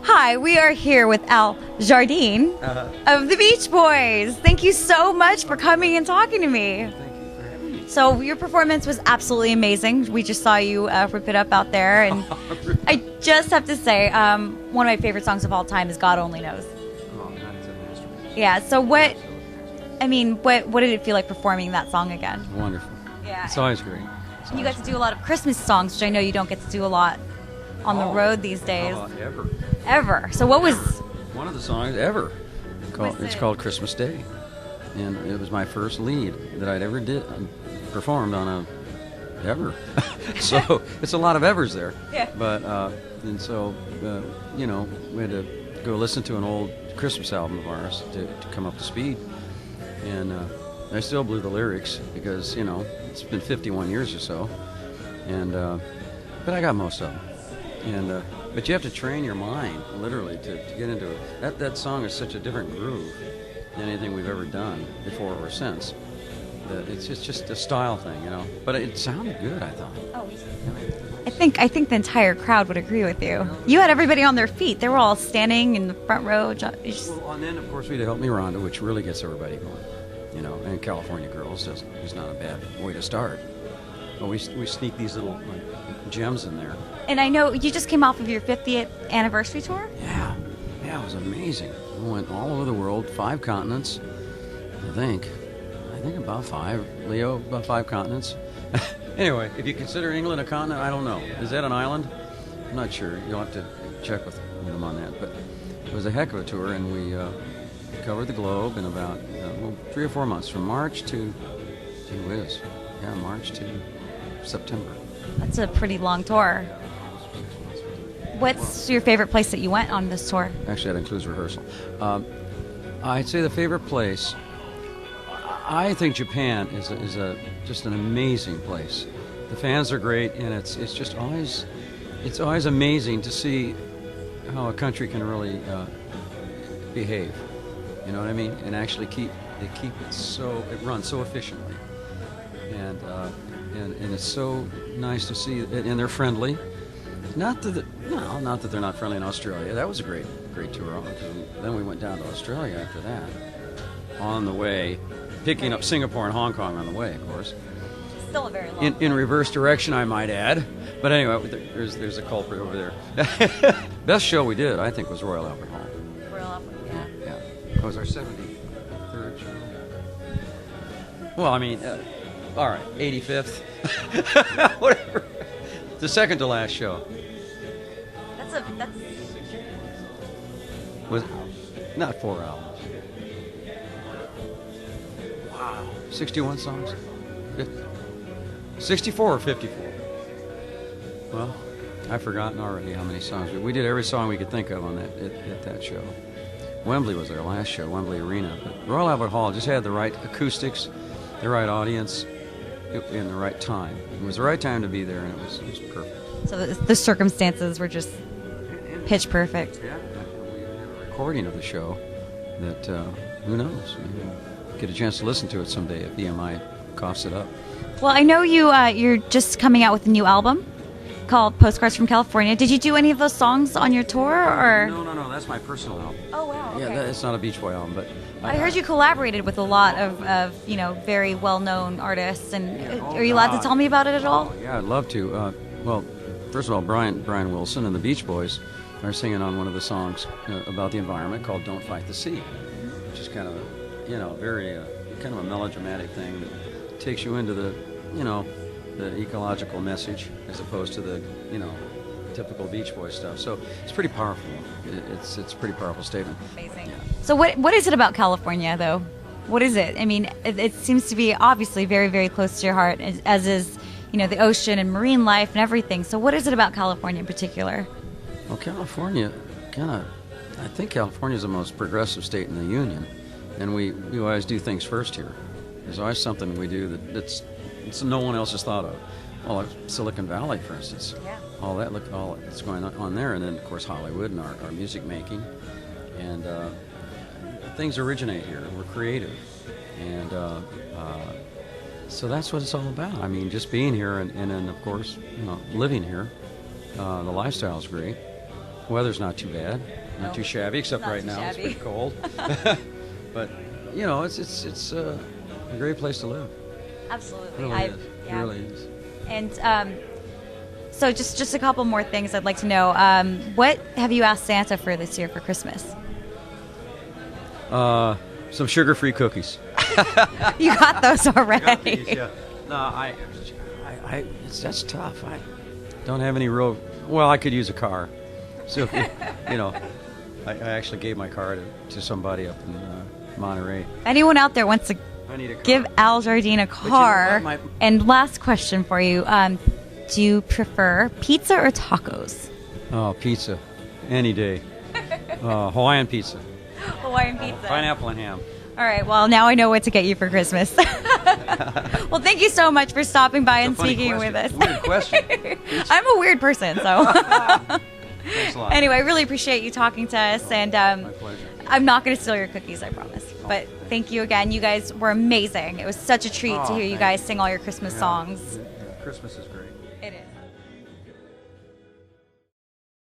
Hi, we are here with Al Jardine of the Beach Boys. Thank you so much for coming and talking to me. Thank you for having me. So your performance was absolutely amazing. We just saw you rip it up out there, and I just have to say, one of my favorite songs of all time is "God Only Knows." Oh, that's a masterpiece. Yeah. So what did it feel like performing that song again? Wonderful. Yeah. It's always great. You got to do a lot of Christmas songs, which I know you don't get to do a lot on the road these days. Ever. Ever. So what was One of the songs ever. It's it? called Christmas Day. And it was my first lead that I'd ever performed on a ever. So it's a lot of evers there. Yeah. But, and so, we had to go listen to an old Christmas album of ours to come up to speed. And I still blew the lyrics because, it's been 51 years or so. And, but I got most of them. And but you have to train your mind literally to get into it. That song is such a different groove than anything we've ever done before or since. That it's just a style thing, But it sounded good, I thought. Oh, I think the entire crowd would agree with you. You had everybody on their feet. They were all standing in the front row. Well, and then of course we had Help Me Rhonda, which really gets everybody going, And California Girls is not a bad way to start. But we sneak these little gems in there. And I know you just came off of your 50th anniversary tour. Yeah, it was amazing. We went all over the world, 5 continents, I think about 5, Leo, about 5 continents. Anyway, if you consider England a continent, I don't know. Is that an island? I'm not sure. You'll have to check with them on that. But it was a heck of a tour, and we covered the globe in about 3 or 4 months, from March to March to September. That's a pretty long tour. What's your favorite place that you went on this tour? Actually, that includes rehearsal. I'd say the favorite place. I think Japan is just an amazing place. The fans are great, and it's just always amazing to see how a country can really behave. You know what I mean? And actually keep it runs so efficiently, and it's so nice to see. And they're friendly. Not that they're not friendly in Australia. That was a great tour. Then we went down to Australia after that. On the way, picking up Singapore and Hong Kong on the way, of course. Still a very long in reverse direction, I might add. But anyway, there's a culprit over there. Best show we did, I think, was Royal Albert Hall. Royal Albert, yeah. Yeah. It was our 73rd show. Well, I mean, all right, 85th. Whatever. The second to last show. That's Was not 4 albums. Wow. 61 songs? 64 or 54? Well, I've forgotten already how many songs. We did every song we could think of on at that show. Wembley was our last show, Wembley Arena. But Royal Albert Hall just had the right acoustics, the right audience, in the right time. It was the right time to be there, and it was perfect. So the circumstances were just pitch perfect. Yeah, we have a recording of the show that, who knows, maybe we'll get a chance to listen to it someday if EMI coughs it up. Well, I know you're just coming out with a new album called Postcards from California. Did you do any of those songs on your tour, or? No, that's my personal album. Oh, wow, okay. Yeah, it's not a Beach Boy album, but... I heard you collaborated with a lot of very well-known artists, and are you allowed to tell me about it at all? Yeah, I'd love to. Well, first of all, Brian Wilson and the Beach Boys are singing on one of the songs about the environment called "Don't Fight the Sea," which is kind of a, very kind of a melodramatic thing that takes you into the ecological message as opposed to the typical Beach Boy stuff. So it's pretty powerful. It's a pretty powerful statement. Amazing. Yeah. So what is it about California, though? What is it? I mean, it seems to be obviously very, very close to your heart, as is the ocean and marine life and everything. So what is it about California in particular? Well, California, I think California is the most progressive state in the union, and we always do things first here. There's always something we do that's no one else has thought of. Well, like Silicon Valley, for instance. Yeah. All that's going on there, and then of course Hollywood and our music making, and things originate here. We're creative, and so that's what it's all about. I mean, just being here, and then of course living here. The lifestyle is great, Weather's not too bad, not too shabby, except Not right too now shabby. it's pretty cold. But you know, it's a great place to live. Absolutely. It really is. Yeah. It really is. And so just a couple more things I'd like to know. What have you asked Santa for this year for Christmas? Some sugar-free cookies. You got those already. Yeah. No, that's tough. I don't have any real. Well, I could use a car. So, you know, I actually gave my car to somebody up in Monterey. Anyone out there wants to I need a car. give Al Jardine a you know car? what, And last question for you. Do you prefer pizza or tacos? Oh, pizza. Any day. Hawaiian pizza. Hawaiian pizza. Pineapple and ham. All right. Well, now I know what to get you for Christmas. Well, thank you so much for stopping by and Funny speaking question. with us. Weird question. I'm a weird person, so. Thanks a lot. Anyway, I really appreciate you talking to us, and My pleasure. I'm not going to steal your cookies, I promise. But thank you again. You guys were amazing. It was such a treat to hear you guys sing all your Christmas songs. Christmas is great. It is.